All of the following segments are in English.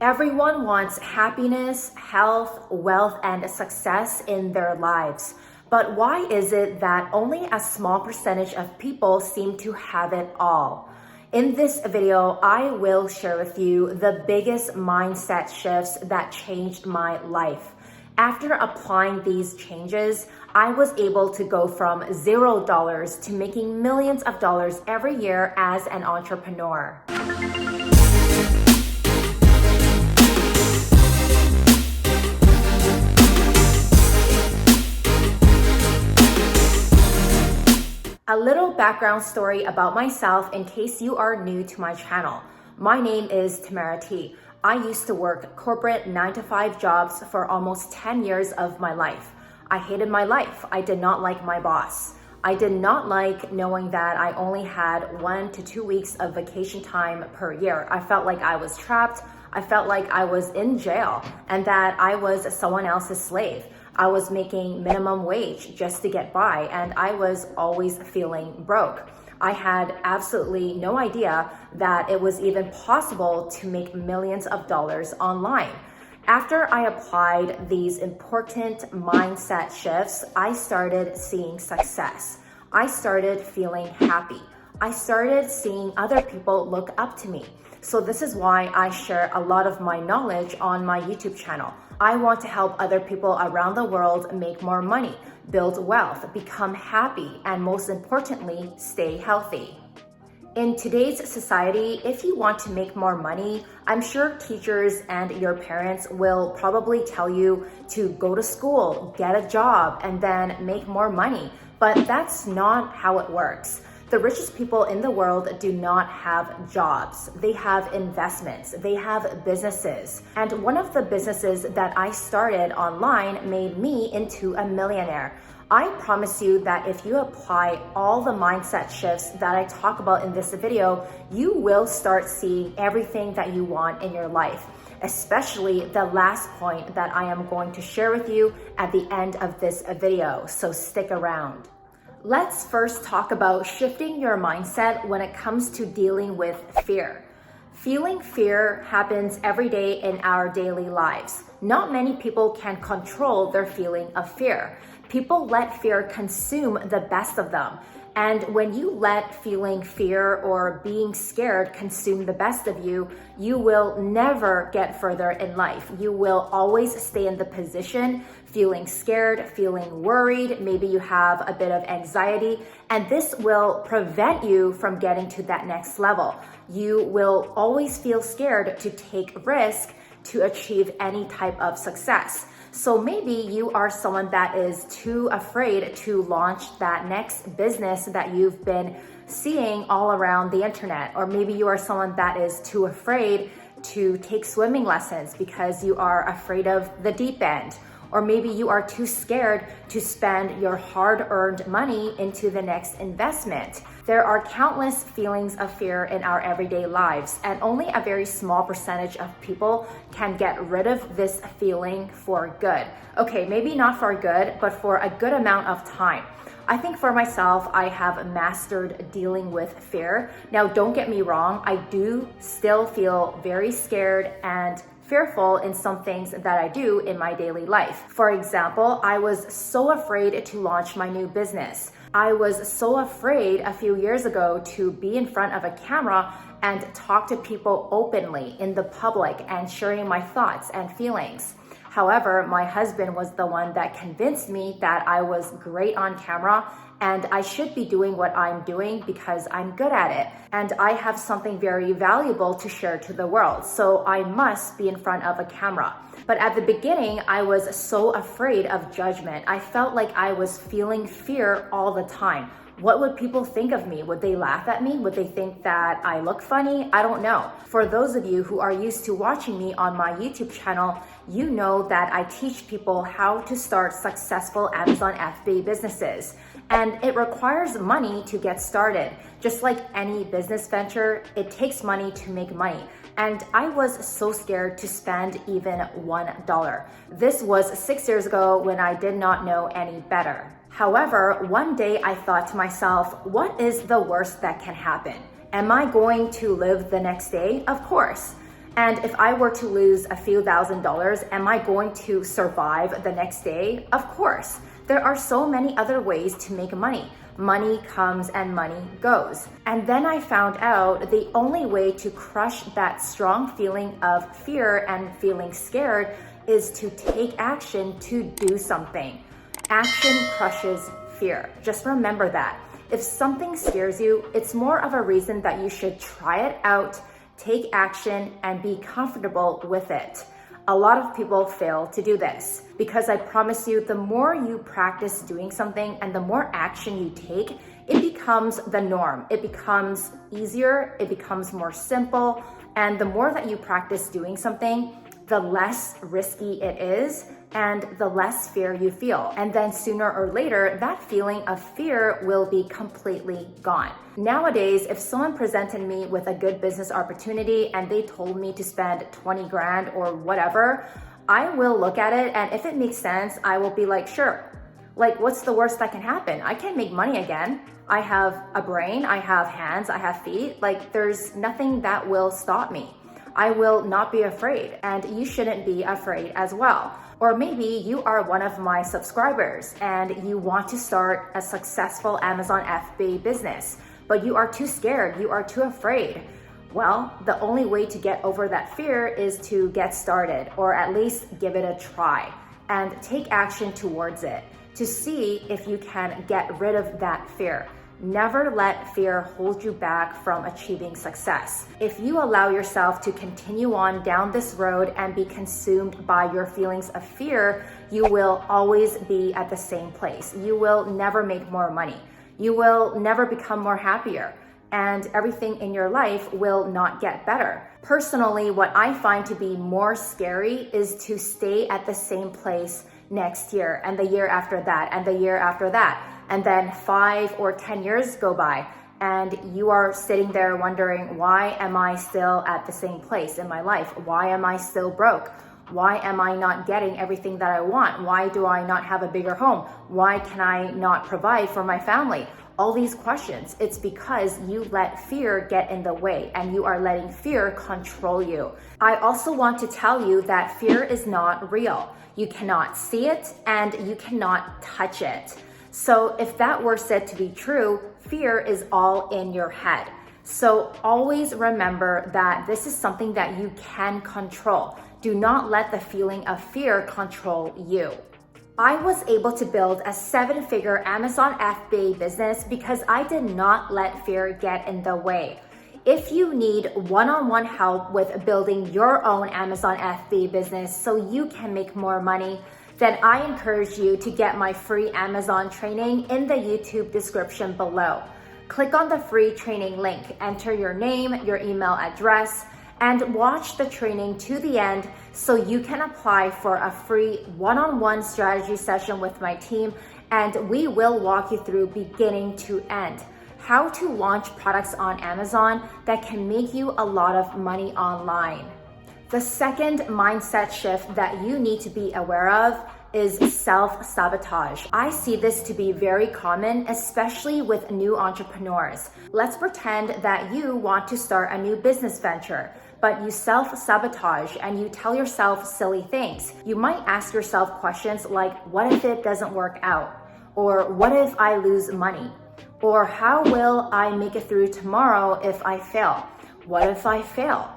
Everyone wants happiness, health, wealth, and success in their lives. But why is it that only a small percentage of people seem to have it all? In this video, I will share with you the biggest mindset shifts that changed my life. After applying these changes, I was able to go from $0 to making millions of dollars every year as an entrepreneur. A little background story about myself in case you are new to my channel. My name is Tamara T. I used to work corporate 9-to-5 jobs for almost 10 years of my life. I hated my life. I did not like my boss. I did not like knowing that I only had 1 to 2 weeks of vacation time per year. I felt like I was trapped. I felt like I was in jail and that I was someone else's slave. I was making minimum wage just to get by, and I was always feeling broke. I had absolutely no idea that it was even possible to make millions of dollars online. After I applied these important mindset shifts, I started seeing success. I started feeling happy. I started seeing other people look up to me. So this is why I share a lot of my knowledge on my YouTube channel. I want to help other people around the world make more money, build wealth, become happy, and most importantly, stay healthy. In today's society, if you want to make more money, I'm sure teachers and your parents will probably tell you to go to school, get a job, and then make more money. But that's not how it works. The richest people in the world do not have jobs. They have investments. They have businesses. And one of the businesses that I started online made me into a millionaire. I promise you that if you apply all the mindset shifts that I talk about in this video, you will start seeing everything that you want in your life, especially the last point that I am going to share with you at the end of this video. So stick around. Let's first talk about shifting your mindset when it comes to dealing with fear. Feeling fear happens every day in our daily lives. Not many people can control their feeling of fear. People let fear consume the best of them. And when you let feeling fear or being scared consume the best of you, you will never get further in life. You will always stay in the position feeling scared, feeling worried. Maybe you have a bit of anxiety, and this will prevent you from getting to that next level. You will always feel scared to take risk to achieve any type of success. So maybe you are someone that is too afraid to launch that next business that you've been seeing all around the internet. Or maybe you are someone that is too afraid to take swimming lessons because you are afraid of the deep end. Or maybe you are too scared to spend your hard-earned money into the next investment. There are countless feelings of fear in our everyday lives, and only a very small percentage of people can get rid of this feeling for good. Okay, maybe not for good, but for a good amount of time. I think for myself, I have mastered dealing with fear. Now, don't get me wrong, I do still feel very scared and fearful in some things that I do in my daily life. For example, I was so afraid to launch my new business. I was so afraid a few years ago to be in front of a camera and talk to people openly in the public and sharing my thoughts and feelings. However, my husband was the one that convinced me that I was great on camera and I should be doing what I'm doing because I'm good at it. And I have something very valuable to share to the world, so I must be in front of a camera. But at the beginning, I was so afraid of judgment. I felt like I was feeling fear all the time. What would people think of me? Would they laugh at me? Would they think that I look funny? I don't know. For those of you who are used to watching me on my YouTube channel, you know that I teach people how to start successful Amazon FBA businesses. And it requires money to get started. Just like any business venture, it takes money to make money. And I was so scared to spend even $1. This was 6 years ago when I did not know any better. However, one day I thought to myself, what is the worst that can happen? Am I going to live the next day? Of course. And if I were to lose a few $1,000s, am I going to survive the next day? Of course. There are so many other ways to make money. Money comes and money goes. And then I found out the only way to crush that strong feeling of fear and feeling scared is to take action to do something. Action crushes fear. Just remember that. If something scares you, it's more of a reason that you should try it out, take action, and be comfortable with it. A lot of people fail to do this because I promise you, the more you practice doing something and the more action you take, it becomes the norm. It becomes easier, it becomes more simple, and the more that you practice doing something, the less risky it is and the less fear you feel. And then sooner or later, that feeling of fear will be completely gone. Nowadays, if someone presented me with a good business opportunity and they told me to spend 20 grand or whatever, I will look at it, and if it makes sense, I will be like, sure. Like, what's the worst that can happen? I can make money again. I have a brain, I have hands, I have feet. Like, there's nothing that will stop me. I will not be afraid, and you shouldn't be afraid as well. Or maybe you are one of my subscribers and you want to start a successful Amazon FBA business, but you are too scared, you are too afraid. Well, the only way to get over that fear is to get started, or at least give it a try and take action towards it to see if you can get rid of that fear. Never let fear hold you back from achieving success. If you allow yourself to continue on down this road and be consumed by your feelings of fear, you will always be at the same place. You will never make more money. You will never become more happier, and everything in your life will not get better. Personally, what I find to be more scary is to stay at the same place next year and the year after that and the year after that. And then 5 or 10 years go by and you are sitting there wondering, why am I still at the same place in my life? Why am I still broke? Why am I not getting everything that I want? Why do I not have a bigger home? Why can I not provide for my family? All these questions, it's because you let fear get in the way and you are letting fear control you. I also want to tell you that fear is not real. You cannot see it and you cannot touch it. So if that were said to be true, fear is all in your head. So always remember that this is something that you can control. Do not let the feeling of fear control you. I was able to build a 7-figure Amazon FBA business because I did not let fear get in the way. If you need one-on-one help with building your own Amazon FBA business so you can make more money, then I encourage you to get my free Amazon training in the YouTube description below. Click on the free training link, enter your name, your email address, and watch the training to the end so you can apply for a free one-on-one strategy session with my team, and we will walk you through beginning to end how to launch products on Amazon that can make you a lot of money online. The second mindset shift that you need to be aware of is self-sabotage. I see this to be very common, especially with new entrepreneurs. Let's pretend that you want to start a new business venture, but you self-sabotage and you tell yourself silly things. You might ask yourself questions like, what if it doesn't work out? Or what if I lose money? Or how will I make it through tomorrow if I fail? What if I fail?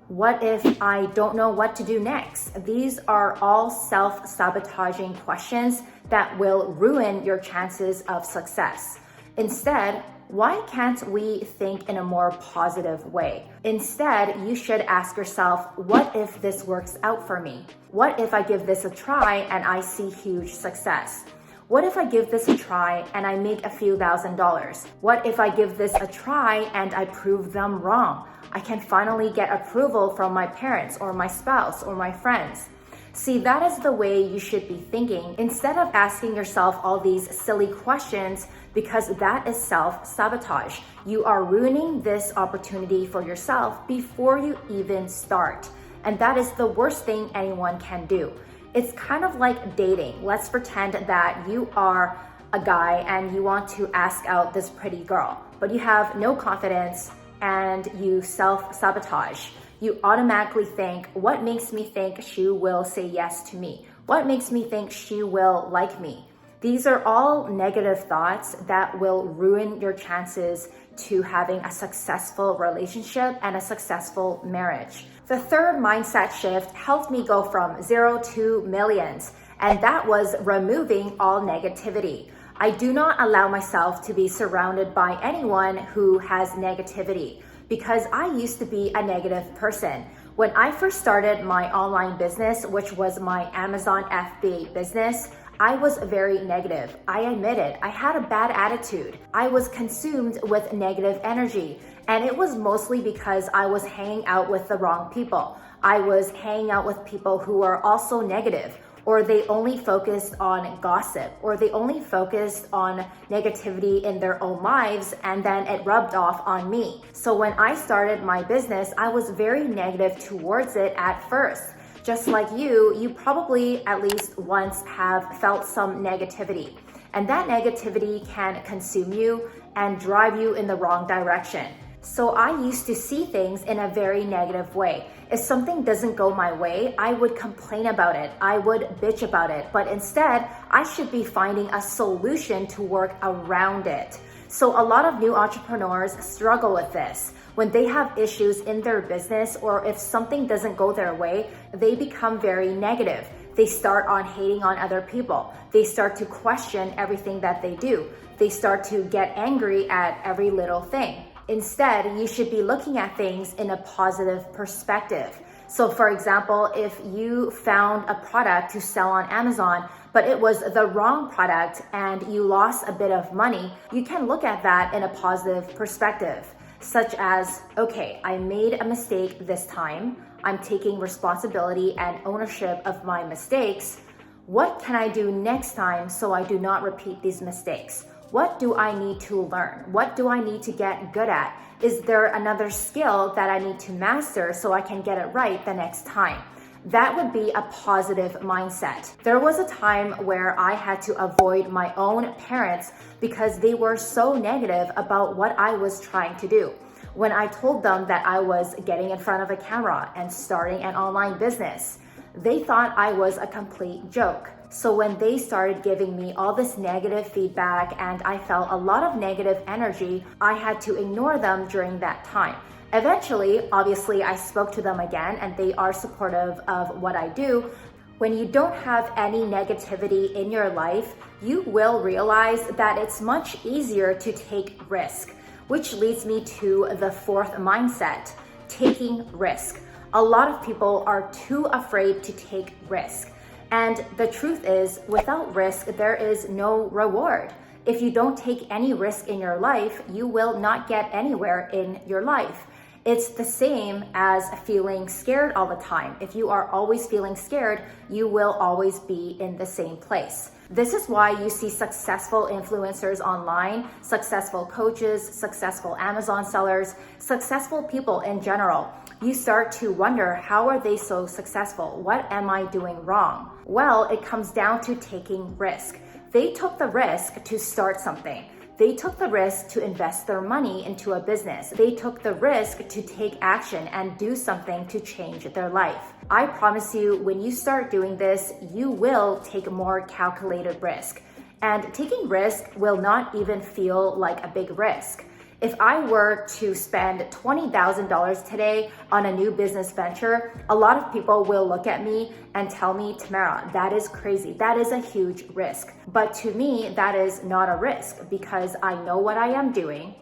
What if I don't know what to do next? These are all self-sabotaging questions that will ruin your chances of success. Instead, why can't we think in a more positive way? Instead, you should ask yourself, what if this works out for me? What if I give this a try and I see huge success? What if I give this a try and I make a few $1,000s? What if I give this a try and I prove them wrong? I can finally get approval from my parents or my spouse or my friends. See, that is the way you should be thinking instead of asking yourself all these silly questions, because that is self-sabotage. You are ruining this opportunity for yourself before you even start. And that is the worst thing anyone can do. It's kind of like dating. Let's pretend that you are a guy and you want to ask out this pretty girl, but you have no confidence and you self-sabotage. You automatically think, what makes me think she will say yes to me? What makes me think she will like me? These are all negative thoughts that will ruin your chances to having a successful relationship and a successful marriage. The third mindset shift helped me go from 0 to millions, and that was removing all negativity. I do not allow myself to be surrounded by anyone who has negativity because I used to be a negative person. When I first started my online business, which was my Amazon FBA business, I was very negative. I admit it. I had a bad attitude. I was consumed with negative energy. And it was mostly because I was hanging out with the wrong people. I was hanging out with people who are also negative, or they only focused on gossip, or they only focused on negativity in their own lives, and then it rubbed off on me. So when I started my business, I was very negative towards it at first. Just like you probably at least once have felt some negativity. And that negativity can consume you and drive you in the wrong direction. So I used to see things in a very negative way. If something doesn't go my way, I would complain about it. I would bitch about it. But instead, I should be finding a solution to work around it. So a lot of new entrepreneurs struggle with this. When they have issues in their business, or if something doesn't go their way, they become very negative. They start on hating on other people. They start to question everything that they do. They start to get angry at every little thing. Instead, you should be looking at things in a positive perspective. So for example, if you found a product to sell on Amazon, but it was the wrong product and you lost a bit of money, you can look at that in a positive perspective, such as, okay, I made a mistake this time. I'm taking responsibility and ownership of my mistakes. What can I do next time so I do not repeat these mistakes? What do I need to learn? What do I need to get good at? Is there another skill that I need to master so I can get it right the next time? That would be a positive mindset. There was a time where I had to avoid my own parents because they were so negative about what I was trying to do. When I told them that I was getting in front of a camera and starting an online business, they thought I was a complete joke. So when they started giving me all this negative feedback and I felt a lot of negative energy, I had to ignore them during that time. Eventually, obviously, I spoke to them again and they are supportive of what I do. When you don't have any negativity in your life, you will realize that it's much easier to take risk, which leads me to the fourth mindset, taking risk. A lot of people are too afraid to take risk. And the truth is, without risk, there is no reward. If you don't take any risk in your life, you will not get anywhere in your life. It's the same as feeling scared all the time. If you are always feeling scared, you will always be in the same place. This is why you see successful influencers online, successful coaches, successful Amazon sellers, successful people in general. You start to wonder, how are they so successful? What am I doing wrong? Well, it comes down to taking risk. They took the risk to start something. They took the risk to invest their money into a business. They took the risk to take action and do something to change their life. I promise you, when you start doing this, you will take more calculated risk. And taking risk will not even feel like a big risk. If I were to spend $20,000 today on a new business venture, a lot of people will look at me and tell me, Tamara, that is crazy. That is a huge risk. But to me, that is not a risk because I know what I am doing.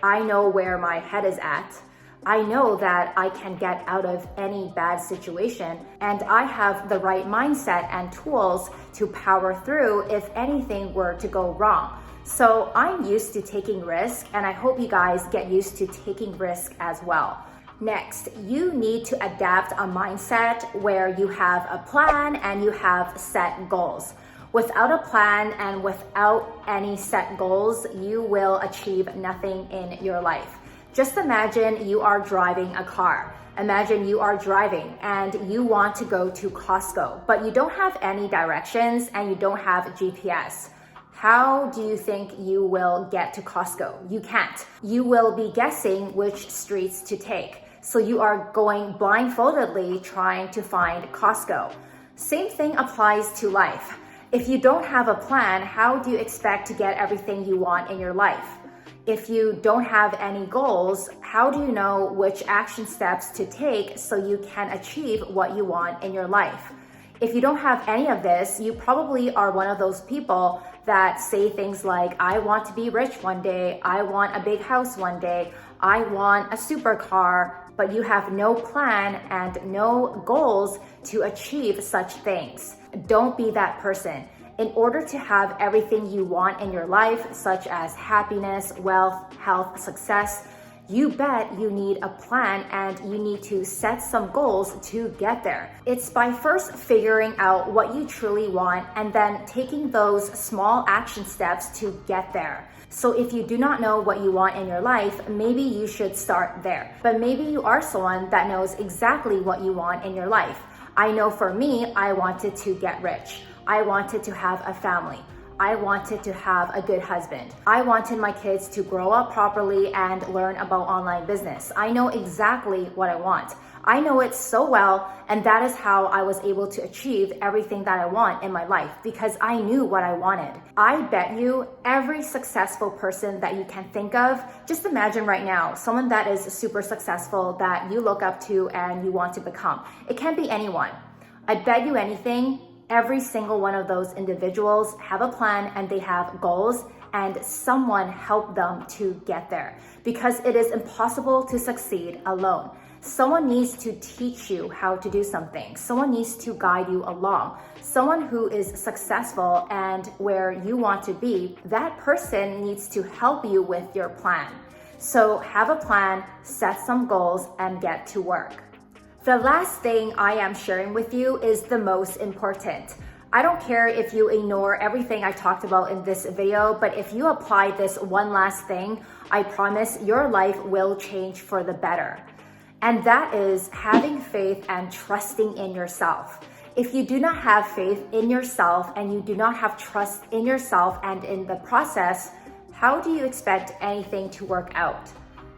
I know where my head is at. I know that I can get out of any bad situation, and I have the right mindset and tools to power through if anything were to go wrong. So I'm used to taking risk, and I hope you guys get used to taking risk as well. Next, you need to adapt a mindset where you have a plan and you have set goals. Without a plan and without any set goals, you will achieve nothing in your life. Just imagine you are driving a car. Imagine you are driving and you want to go to Costco, but you don't have any directions and you don't have GPS. How do you think you will get to Costco? You can't. You will be guessing which streets to take. So you are going blindfoldedly trying to find Costco. Same thing applies to life. If you don't have a plan, how do you expect to get everything you want in your life? If you don't have any goals, how do you know which action steps to take so you can achieve what you want in your life? If you don't have any of this, you probably are one of those people that say things like, I want to be rich one day, I want a big house one day, I want a supercar, but you have no plan and no goals to achieve such things. Don't be that person. In order to have everything you want in your life, such as happiness, wealth, health, success, you bet you need a plan and you need to set some goals to get there. It's by first figuring out what you truly want and then taking those small action steps to get there. So if you do not know what you want in your life, maybe you should start there. But maybe you are someone that knows exactly what you want in your life. I know for me, I wanted to get rich. I wanted to have a family. I wanted to have a good husband. I wanted my kids to grow up properly and learn about online business. I know exactly what I want. I know it so well, and that is how I was able to achieve everything that I want in my life because I knew what I wanted. I bet you every successful person that you can think of, just imagine right now, someone that is super successful that you look up to and you want to become. It can be anyone. I bet you anything, every single one of those individuals have a plan and they have goals and someone helped them to get there because it is impossible to succeed alone. Someone needs to teach you how to do something. Someone needs to guide you along. Someone who is successful and where you want to be, that person needs to help you with your plan. So have a plan, set some goals, and get to work. The last thing I am sharing with you is the most important. I don't care if you ignore everything I talked about in this video, but if you apply this one last thing, I promise your life will change for the better. And that is having faith and trusting in yourself. If you do not have faith in yourself and you do not have trust in yourself and in the process, how do you expect anything to work out?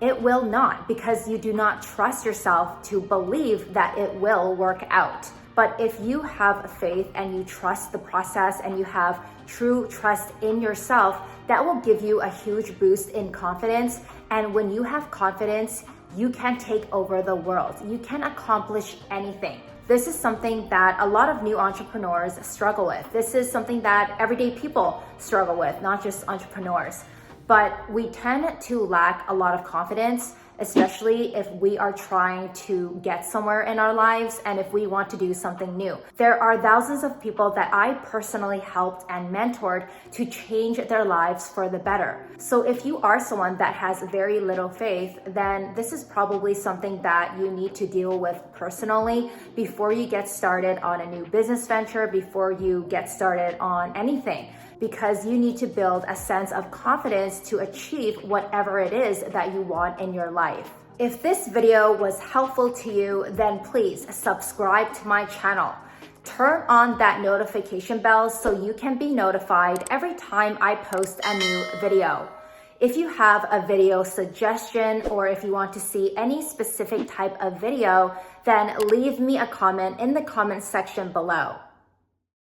It will not, because you do not trust yourself to believe that it will work out. But if you have faith and you trust the process and you have true trust in yourself, that will give you a huge boost in confidence. And when you have confidence, you can take over the world. You can accomplish anything. This is something that a lot of new entrepreneurs struggle with. This is something that everyday people struggle with, not just entrepreneurs. But we tend to lack a lot of confidence, especially if we are trying to get somewhere in our lives and if we want to do something new. There are thousands of people that I personally helped and mentored to change their lives for the better. So if you are someone that has very little faith, then this is probably something that you need to deal with personally before you get started on a new business venture, before you get started on anything. Because you need to build a sense of confidence to achieve whatever it is that you want in your life. If this video was helpful to you, then please subscribe to my channel. Turn on that notification bell so you can be notified every time I post a new video. If you have a video suggestion or if you want to see any specific type of video, then leave me a comment in the comment section below.